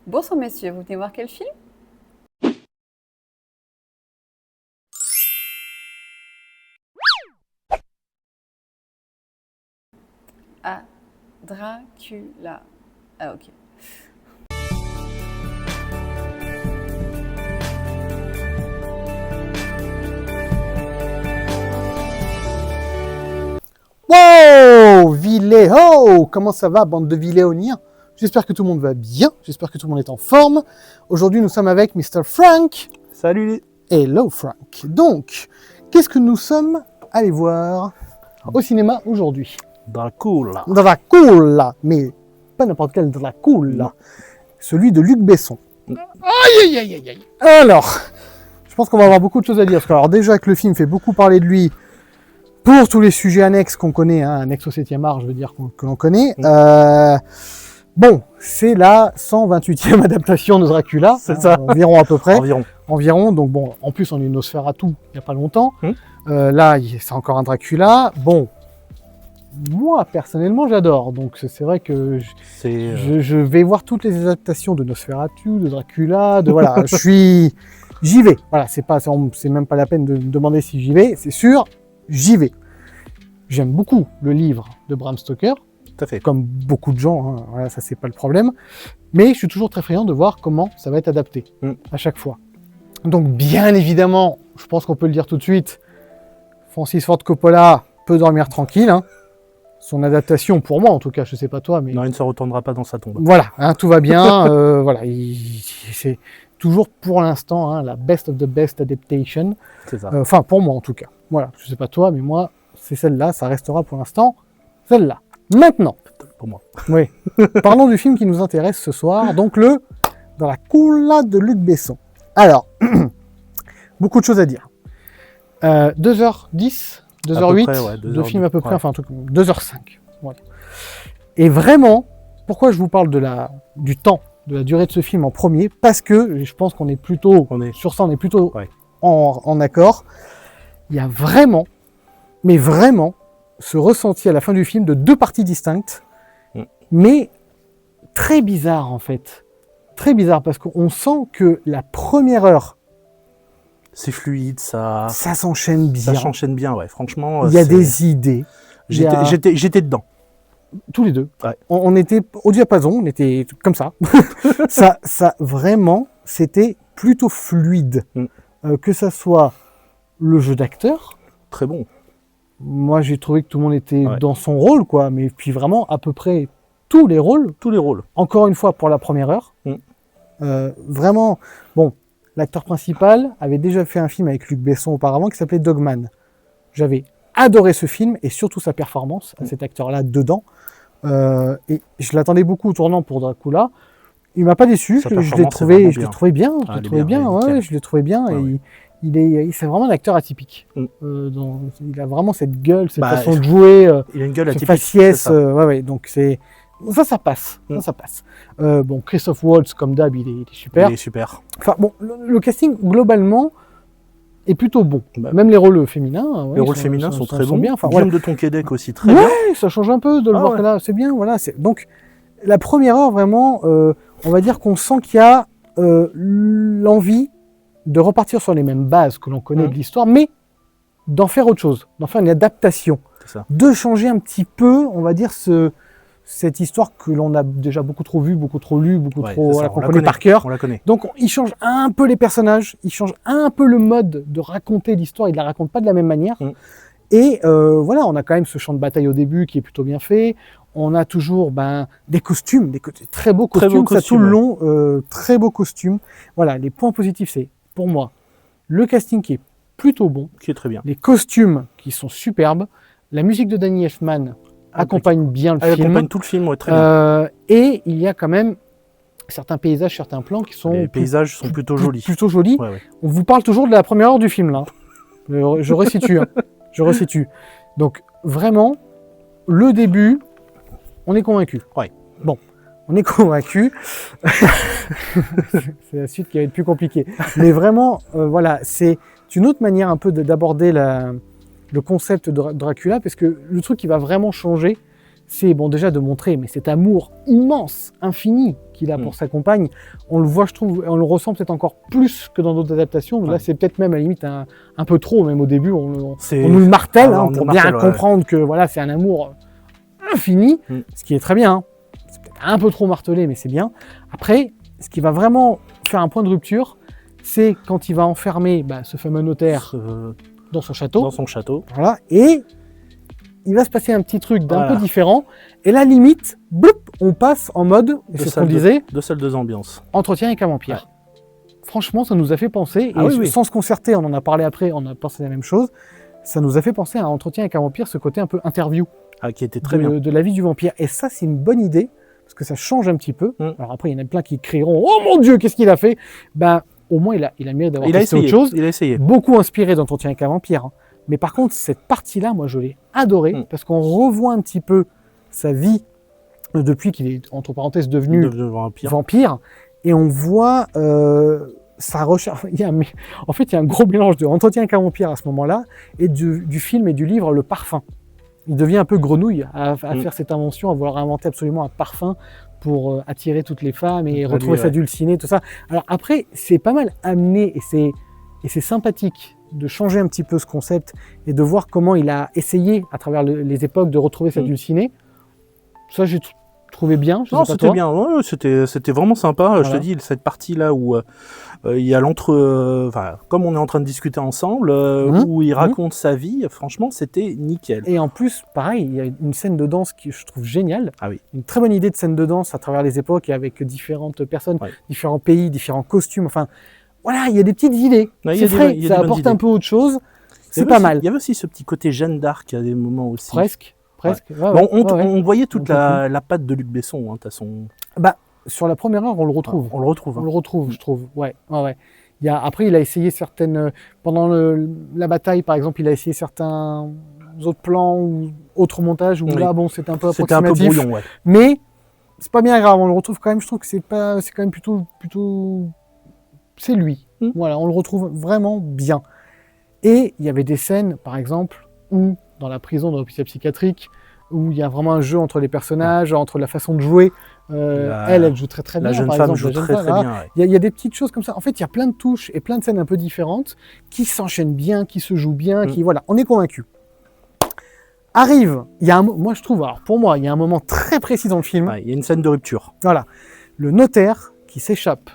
Bonsoir messieurs, vous venez voir quel film? Ah, Dracula. Ah ok. Wow, Viléo! Comment ça va, bande de Viléoniens? J'espère que tout le monde va bien, j'espère que tout le monde est en forme. Aujourd'hui, nous sommes avec Mr. Frank. Salut. Hello Frank. Donc, qu'est-ce que nous sommes allés voir au cinéma aujourd'hui? Dracula. Dracula, mais pas n'importe quel Dracula. Celui de Luc Besson. Aïe, aïe, aïe, aïe, aïe. Alors, je pense qu'on va avoir beaucoup de choses à dire. Parce que, alors, déjà que le film fait beaucoup parler de lui pour tous les sujets annexes qu'on connaît, hein, annexes au 7e art, je veux dire, que l'on connaît. Bon, c'est la 128e adaptation de Dracula. C'est ça. Environ à peu près. Environ. Donc bon, en plus on a eu Nosferatu il n'y a pas longtemps. Là, c'est encore un Dracula. Bon, moi personnellement j'adore. Donc c'est vrai que je vais voir toutes les adaptations de Nosferatu, de Dracula, de voilà. J'y vais. Voilà, c'est même pas la peine de me demander si j'y vais. C'est sûr, j'y vais. J'aime beaucoup le livre de Bram Stoker. Tout à fait. Comme beaucoup de gens, hein. Voilà, ça c'est pas le problème. Mais je suis toujours très friand de voir comment ça va être adapté à chaque fois. Donc bien évidemment, je pense qu'on peut le dire tout de suite, Francis Ford Coppola peut dormir tranquille. Hein. Son adaptation, pour moi en tout cas, je sais pas toi, mais... Non, il ne se retournera pas dans sa tombe. Voilà, hein, tout va bien. Voilà, c'est toujours pour l'instant hein, la best of the best adaptation. C'est ça. Enfin, pour moi en tout cas. Voilà, je sais pas toi, mais moi, c'est celle-là, ça restera pour l'instant celle-là. Maintenant, pour moi. Oui. Parlons du film qui nous intéresse ce soir, donc le Dracula de Luc Besson. Alors, beaucoup de choses à dire. 2h10, 2h08 près, de film à peu près, ouais. enfin un truc 2h05. Voilà. Et vraiment, pourquoi je vous parle du temps, de la durée de ce film en premier? Parce que je pense qu'on est plutôt, sur ça on est plutôt en accord. Il y a vraiment, mais vraiment, ce ressenti à la fin du film de deux parties distinctes, mais très bizarre en fait. Très bizarre parce qu'on sent que la première heure, c'est fluide, ça s'enchaîne bien. Ça s'enchaîne bien, ouais. Franchement, il y a des idées. J'étais dedans. Tous les deux. Ouais. On était au diapason, on était comme ça. ça vraiment, c'était plutôt fluide. Que ça soit le jeu d'acteur. Très bon. Moi, j'ai trouvé que tout le monde était dans son rôle, quoi. Mais puis vraiment, à peu près tous les rôles. Tous les rôles. Encore une fois, pour la première heure. Vraiment, bon, l'acteur principal avait déjà fait un film avec Luc Besson auparavant qui s'appelait Dogman. J'avais adoré ce film et surtout sa performance, à cet acteur-là dedans. Et je l'attendais beaucoup au tournant pour Dracula. Il m'a pas déçu. Je l'ai trouvé bien. Je l'ai trouvé bien. C'est vraiment un acteur atypique. Il a vraiment cette gueule, cette façon de jouer. Il a une gueule atypique. Faciès. Donc c'est ça passe. Ça passe. Bon, Christoph Waltz, comme d'hab, il est super. Il est super. Enfin bon, le casting globalement est plutôt bon. Même les rôles féminins. Les rôles féminins sont très bons. Bien. Enfin, Guillaume de Tonquédec aussi très bien. Ouais, ça change un peu de le voir là. C'est bien. Voilà. Donc la première heure vraiment, on va dire qu'on sent qu'il y a l'envie de repartir sur les mêmes bases que l'on connaît de l'histoire, mais d'en faire autre chose, d'en faire une adaptation, de changer un petit peu, on va dire, cette histoire que l'on a déjà beaucoup trop vue, beaucoup trop lue, qu'on connaît par cœur. On la connaît. Donc il change un peu les personnages, il change un peu le mode de raconter l'histoire, il ne la raconte pas de la même manière. Et voilà, on a quand même ce champ de bataille au début qui est plutôt bien fait. On a toujours des costumes, des très beaux costumes, ça tout le long, très beaux costumes. Voilà, les points positifs, c'est pour moi le casting qui est plutôt bon, qui est très bien, les costumes qui sont superbes, la musique de Danny Elfman accompagne bien le film. Elle accompagne tout le film, très bien. Et il y a quand même certains paysages, certains plans qui sont... Les paysages sont plutôt jolis. Plutôt jolis. On vous parle toujours de la première heure du film, là. Je resitue. Je resitue. Donc, vraiment, le début, on est convaincu. Bon, on est convaincu. C'est la suite qui va être plus compliquée. Mais vraiment, voilà, c'est une autre manière un peu d'aborder le concept de Dracula, parce que le truc qui va vraiment changer, c'est bon déjà de montrer mais cet amour immense, infini qu'il a pour sa compagne. On le voit, je trouve, on le ressent peut-être encore plus que dans d'autres adaptations. Là, c'est peut-être même à la limite un peu trop, même au début, on nous le martèle pour bien comprendre que voilà, c'est un amour infini, ce qui est très bien. Hein. C'est peut-être un peu trop martelé, mais c'est bien. Après, ce qui va vraiment faire un point de rupture, c'est quand il va enfermer ce fameux notaire dans son château. Dans son château. Voilà, et il va se passer un petit truc d'un peu différent. Et là, limite, bloup, on passe en mode, c'est ce qu'on disait, de salle de ambiance. Entretien avec un vampire. Ouais. Franchement, ça nous a fait penser, sans se concerter, on en a parlé après, on a pensé la même chose, ça nous a fait penser à un entretien avec un vampire, ce côté un peu interview. Qui était très bien. De la vie du vampire. Et ça, c'est une bonne idée, parce que ça change un petit peu. Alors après, il y en a plein qui crieront « Oh mon Dieu, qu'est-ce qu'il a fait ?» Au moins, il a le mérite d'avoir testé autre chose. Il a essayé. Beaucoup inspiré d'Entretien avec un vampire. Hein. Mais par contre, cette partie-là, moi, je l'ai adorée, parce qu'on revoit un petit peu sa vie depuis qu'il est, entre parenthèses, devenu vampire. Et on voit sa recherche. En fait, il y a un gros mélange de Entretien avec un vampire à ce moment-là, et du film et du livre Le Parfum. Il devient un peu grenouille à faire cette invention, à vouloir inventer absolument un parfum pour attirer toutes les femmes et retrouver sa dulcinée, tout ça. Alors après, c'est pas mal amené, et c'est sympathique de changer un petit peu ce concept et de voir comment il a essayé, à travers les époques, de retrouver sa dulcinée. Ça, j'ai trouvé bien. Non, c'était bien. Ouais, c'était vraiment sympa. Voilà. Je te dis, cette partie-là où il y a comme on est en train de discuter ensemble, où il raconte sa vie, franchement, c'était nickel. Et en plus, pareil, il y a une scène de danse qui je trouve géniale. Ah oui. Une très bonne idée de scène de danse à travers les époques et avec différentes personnes, différents pays, différents costumes. Enfin, voilà, il y a des petites idées. C'est frais, ça apporte un peu autre chose. C'est pas mal. Il y avait aussi ce petit côté Jeanne d'Arc à des moments aussi. Presque. On voyait toute la patte de Luc Besson, hein, sur la première heure, on le retrouve. On le retrouve. On le retrouve, je trouve. Ouais. Après, il a essayé certaines... Pendant la bataille, par exemple, il a essayé certains autres plans ou autres montages où là, c'était un peu approximatif. C'était un peu brouillon, Mais c'est pas bien grave, on le retrouve quand même. Je trouve que c'est quand même plutôt... C'est lui. Voilà, on le retrouve vraiment bien. Et il y avait des scènes, par exemple, où dans la prison, dans l'hôpital psychiatrique, où il y a vraiment un jeu entre les personnages, entre la façon de jouer. Elle joue très très bien. La jeune femme joue très bien. Il y a des petites choses comme ça. En fait, il y a plein de touches et plein de scènes un peu différentes qui s'enchaînent bien, qui se jouent bien, on est convaincu. Moi je trouve, alors pour moi, il y a un moment très précis dans le film. Il y a une scène de rupture. Voilà. Le notaire qui s'échappe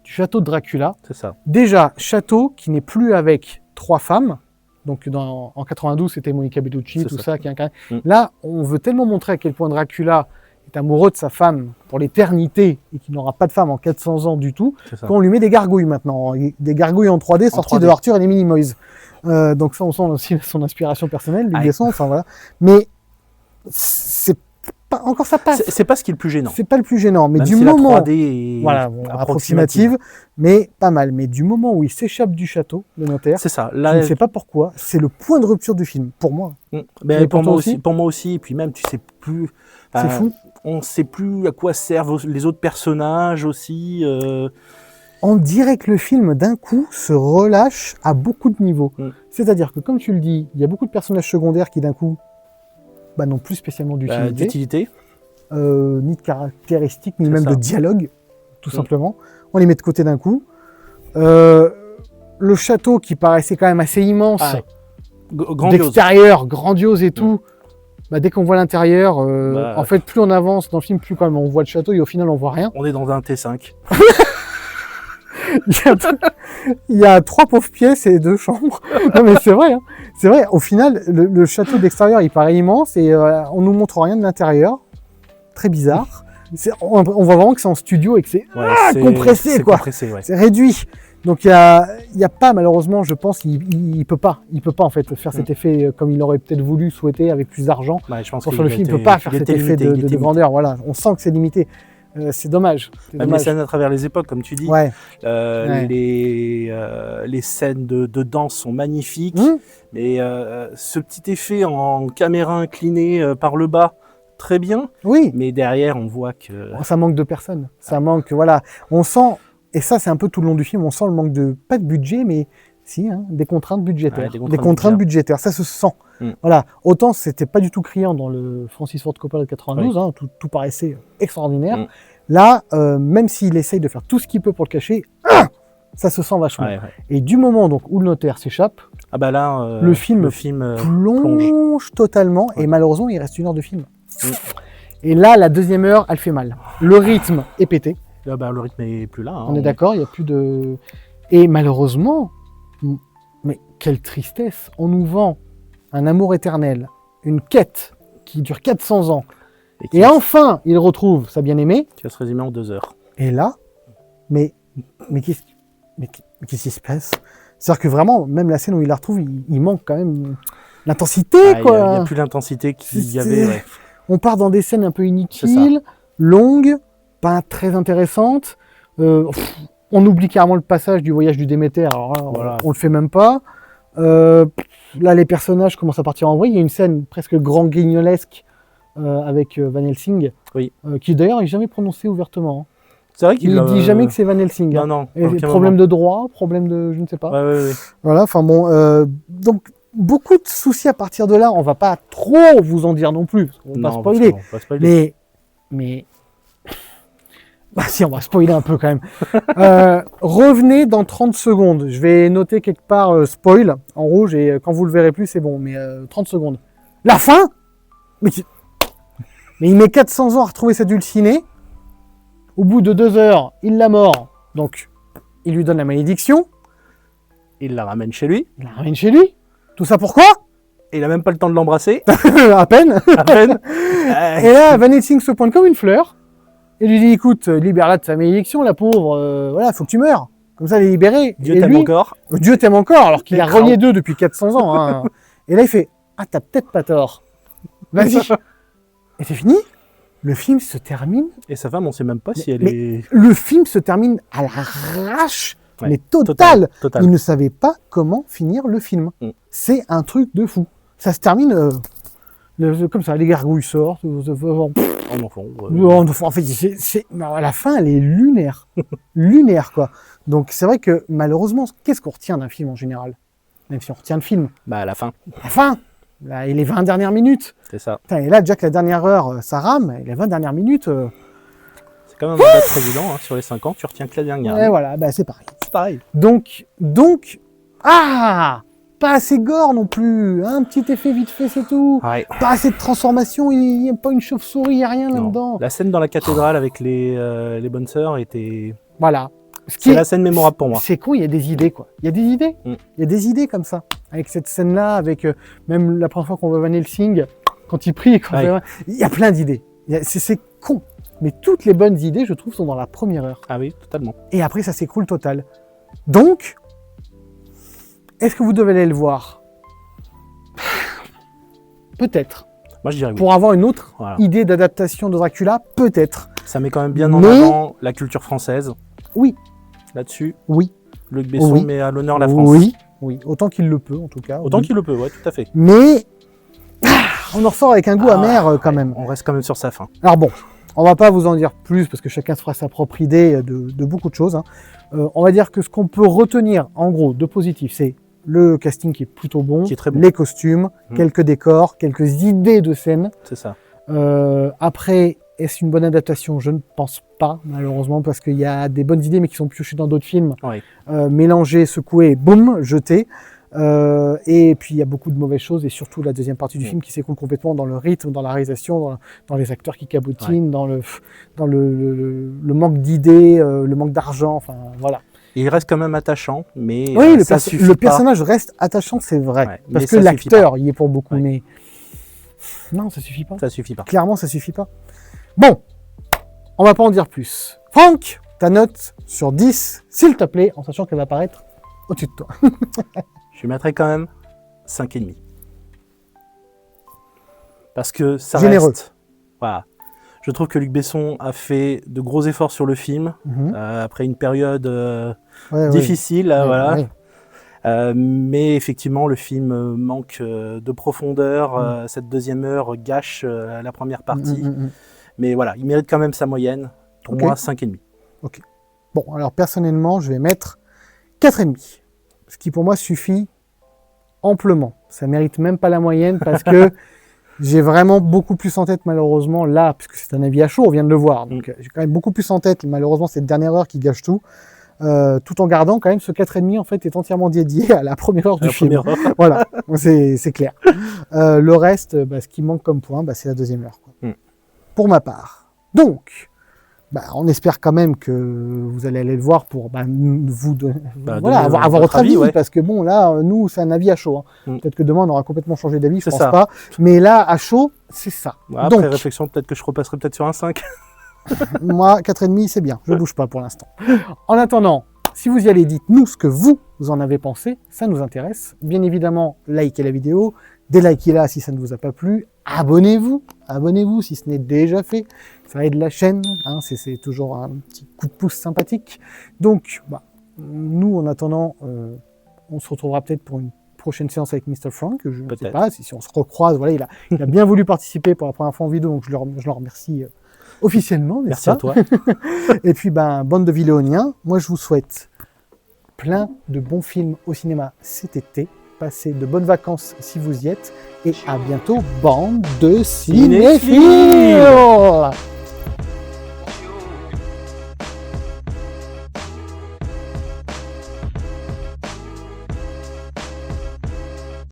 du château de Dracula. C'est ça. Déjà, château qui n'est plus avec 3 femmes. Donc en 92, c'était Monica Bellucci, tout ça. Là, on veut tellement montrer à quel point Dracula est amoureux de sa femme pour l'éternité et qu'il n'aura pas de femme en 400 ans du tout, qu'on lui met des gargouilles maintenant. Des gargouilles en 3D sorties de Arthur et les Minimoys. Donc ça, on sent aussi son inspiration personnelle, Luc Besson, enfin voilà. Mais c'est pas, encore ça passe. C'est pas ce qui est le plus gênant. C'est pas le plus gênant, mais même du si moment... la 3D est approximative, mais pas mal. Mais du moment où il s'échappe du château, le notaire, c'est ça. Là, je ne sais pas pourquoi, c'est le point de rupture du film, pour moi. Mais pour moi aussi, et puis même, tu sais plus... C'est fou. On ne sait plus à quoi servent les autres personnages aussi. On dirait que le film, d'un coup, se relâche à beaucoup de niveaux. C'est-à-dire que, comme tu le dis, il y a beaucoup de personnages secondaires qui, d'un coup, n'ont plus spécialement d'utilité. Ni de caractéristiques, ni même de dialogue, tout simplement. On les met de côté d'un coup. Le château qui paraissait quand même assez immense, d'extérieur, grandiose et tout, dès qu'on voit l'intérieur, en fait, plus on avance dans le film, plus quand même on voit le château et au final on voit rien. On est dans un T5. Il y a 3 pauvres pièces et 2 chambres. Non mais c'est vrai, hein. C'est vrai. Au final, le château d'extérieur, il paraît immense et on nous montre rien de l'intérieur. Très bizarre. On voit vraiment que c'est en studio et que c'est compressé, quoi. C'est réduit. Donc il y a pas, malheureusement, je pense, il peut pas en fait faire cet effet comme il aurait peut-être voulu, souhaiter, avec plus d'argent. Pour faire le film, il peut pas faire cet effet de grandeur. Voilà, on sent que c'est limité. C'est dommage. Même les scènes à travers les époques, comme tu dis. Les scènes de danse sont magnifiques. Mais ce petit effet en caméra inclinée par le bas, très bien. Oui. Mais derrière, on voit que... Ça manque de personnes. Ça manque, voilà. On sent, et ça c'est un peu tout le long du film, on sent le manque pas de budget, mais Si, hein, des contraintes budgétaires. Ouais, des contraintes budgétaires, ça se sent. Mm. Voilà. Autant c'était pas du tout criant dans le Francis Ford Coppola de 92, Oui. hein, tout paraissait extraordinaire. Mm. Là, même s'il essaye de faire tout ce qu'il peut pour le cacher, ça se sent vachement. Ouais. Et du moment donc où le notaire s'échappe, Ah bah là, le film plonge. plonge totalement, Ouais. et malheureusement, il reste 1 heure de film. Mm. Et là, la deuxième heure, elle fait mal. Le rythme est pété. Ah bah, le rythme est plus là. Hein. On est d'accord, il n'y a plus de... Et malheureusement, mais quelle tristesse, on nous vend un amour éternel, une quête qui dure 400 ans, qui et enfin, il retrouve sa bien-aimée, va se résumer en 2 heures. et là, mais qu'est-ce qui se passe? C'est-à-dire que vraiment, même la scène où il la retrouve, il manque quand même l'intensité, quoi. Il n'y a plus l'intensité qu'il y avait. Ouais. On part dans des scènes un peu inutiles, longues, pas très intéressantes. On oublie carrément le passage du voyage du Déméter. Alors là, Voilà. on le fait même pas. Là, les personnages commencent à partir en vrille. Il y a une scène presque grand guignolesque avec Van Helsing, Oui. qui d'ailleurs n'est jamais prononcé ouvertement. C'est vrai qu'il Il dit jamais que c'est Van Helsing. Non, non. Et aucun problème moment. de droit, problème de je ne sais pas. Ouais. Voilà, enfin bon, donc beaucoup de soucis à partir de là. On va pas trop vous en dire non plus, parce qu'on va pas Non, spoiler. parce qu'on va spoiler. Mais, bah si, on va spoiler un peu quand même. Revenez dans 30 secondes. Je vais noter quelque part spoil en rouge, et quand vous le verrez plus, c'est bon. Mais 30 secondes. La fin mais il met 400 ans à retrouver sa dulcinée. Au bout de 2 heures, il la mord. Donc, il lui donne la malédiction. Il la ramène chez lui. Il la ramène chez lui. Tout ça pourquoi? Et il a même pas le temps de l'embrasser. À peine. À peine. Et là, Van Helsing se pointe comme une fleur. Et lui dit, écoute, libère-la de sa malédiction, la pauvre. Voilà, faut que tu meurs. Comme ça, elle est libérée. Dieu Et t'aime lui, encore. Dieu t'aime encore, alors qu'il Et a crame. renié Dieu depuis 400 ans. Hein. Et là, il fait, ah, t'as peut-être pas tort. Vas-y. Et c'est fini. Le film se termine. Et sa femme, on sait même pas si elle mais- est. Le film se termine à l'arrache, Ouais, mais total. Total. Il ne savait pas comment finir le film. Mm. C'est un truc de fou. Ça se termine comme ça, les gargouilles sortent. En enfant. En fait, mais à la fin, elle est lunaire. Lunaire, quoi. Donc, c'est vrai que, malheureusement, qu'est-ce qu'on retient d'un film en général? Même si on retient le film. Bah, à la fin, La fin, là, et les 20 dernières minutes. c'est ça. Putain, et là, Jack, la dernière heure, ça rame. Et les 20 dernières minutes, C'est quand même un mandat de président. Hein, sur les 5 ans, tu retiens que la dernière. ouais, voilà, bah, c'est pareil. C'est pareil. Donc, pas assez gore non plus. Un petit effet vite fait, c'est tout. Ouais. Pas assez de transformation. Il n'y a pas une chauve-souris, il n'y a rien Non. là-dedans. La scène dans la cathédrale avec les bonnes sœurs était. Voilà. Ce qui C'est est- la scène mémorable pour moi. C'est con, il y a des idées, quoi. Il y a des idées. Mm. Il y a des idées comme ça. Avec cette scène-là, avec même la première fois qu'on voit Van Helsing, quand il prie, Ouais. il y a plein d'idées. C'est con. Mais toutes les bonnes idées, je trouve, sont dans la première heure. Ah oui, totalement. Et après, ça s'écroule total. Donc, est-ce que vous devez aller le voir? Peut-être. Moi, je dirais oui. Pour avoir une autre Voilà. idée d'adaptation de Dracula, peut-être. Ça met quand même bien en Mais- avant la culture française. Oui. Là-dessus, Oui. Luc Besson Oui. met à l'honneur la France. Oui. Oui. Autant qu'il le peut, en tout cas. Autant oui. qu'il le peut, ouais, tout à fait. Mais on en ressort avec un goût amer quand même. On reste quand même sur sa fin. Alors bon, on va pas vous en dire plus parce que chacun se fera sa propre idée de beaucoup de choses. Hein. On va dire que ce qu'on peut retenir en gros de positif, c'est le casting qui est plutôt bon, Qui est très bon. les costumes, quelques décors, quelques idées de scène. C'est ça. Après, est-ce une bonne adaptation? Je ne pense pas, malheureusement, parce qu'il y a des bonnes idées mais qui sont piochées dans d'autres films, Ouais. mélangées, secouées, boum, jetées. Et puis il y a beaucoup de mauvaises choses et surtout la deuxième partie du film qui s'écoule complètement dans le rythme, dans la réalisation, dans les acteurs qui cabotinent, dans le manque d'idées, le manque d'argent, enfin voilà. Il reste quand même attachant, mais Oui, ça suffit le pas. personnage reste attachant, c'est vrai, Ouais, parce mais que ça suffit l'acteur y est pour beaucoup, Ouais. mais non, ça suffit pas. Ça suffit pas. Clairement, ça suffit pas. Bon, on va pas en dire plus. Franck, ta note sur 10, s'il te plaît, en sachant qu'elle va apparaître au-dessus de toi. Je lui mettrais quand même 5,5. Parce que ça Généreux. reste. Voilà. Je trouve que Luc Besson a fait de gros efforts sur le film, Mhm. après une période Ouais, difficile, ouais. voilà. Ouais. Mais effectivement, le film manque de profondeur. Cette deuxième heure gâche la première partie. Mais voilà, il mérite quand même sa moyenne. Pour Ok. moi, 5,5. Bon, alors personnellement, je vais mettre 4,5. ce qui pour moi suffit amplement. Ça mérite même pas la moyenne parce que j'ai vraiment beaucoup plus en tête malheureusement là, puisque c'est un avis à chaud, on vient de le voir. Donc j'ai quand même beaucoup plus en tête malheureusement cette dernière heure qui gâche tout. Tout en gardant quand même ce 4,5 en fait est entièrement dédié à la première heure du film. Voilà, c'est clair. Le reste, ce qui manque comme point, c'est la deuxième heure, quoi. Pour ma part. Donc, on espère quand même que vous allez aller le voir pour vous avoir votre avis, parce que bon là, nous c'est un avis à chaud. Hein. Peut-être que demain on aura complètement changé d'avis, je pense pas. Mais là, à chaud, c'est ça. Après donc, réflexion, peut-être que je repasserai peut-être sur un 5. Moi, 4,5, c'est bien. Je bouge pas pour l'instant. En attendant, si vous y allez, dites-nous ce que vous en avez pensé. Ça nous intéresse. Bien évidemment, likez la vidéo. Délikez-la si ça ne vous a pas plu. Abonnez-vous. Abonnez-vous si ce n'est déjà fait. Ça aide la chaîne. Hein, c'est toujours un petit coup de pouce sympathique. Donc, nous, en attendant, on se retrouvera peut-être pour une prochaine séance avec Mr. Frank. Je ne sais pas si on se recroise. Voilà, il a bien voulu participer pour la première fois en vidéo. Donc, je le remercie officiellement. Merci à toi. Et puis, bande de Villéoniens, moi je vous souhaite plein de bons films au cinéma cet été. Passez de bonnes vacances si vous y êtes. Et à bientôt, bande de cinéphiles.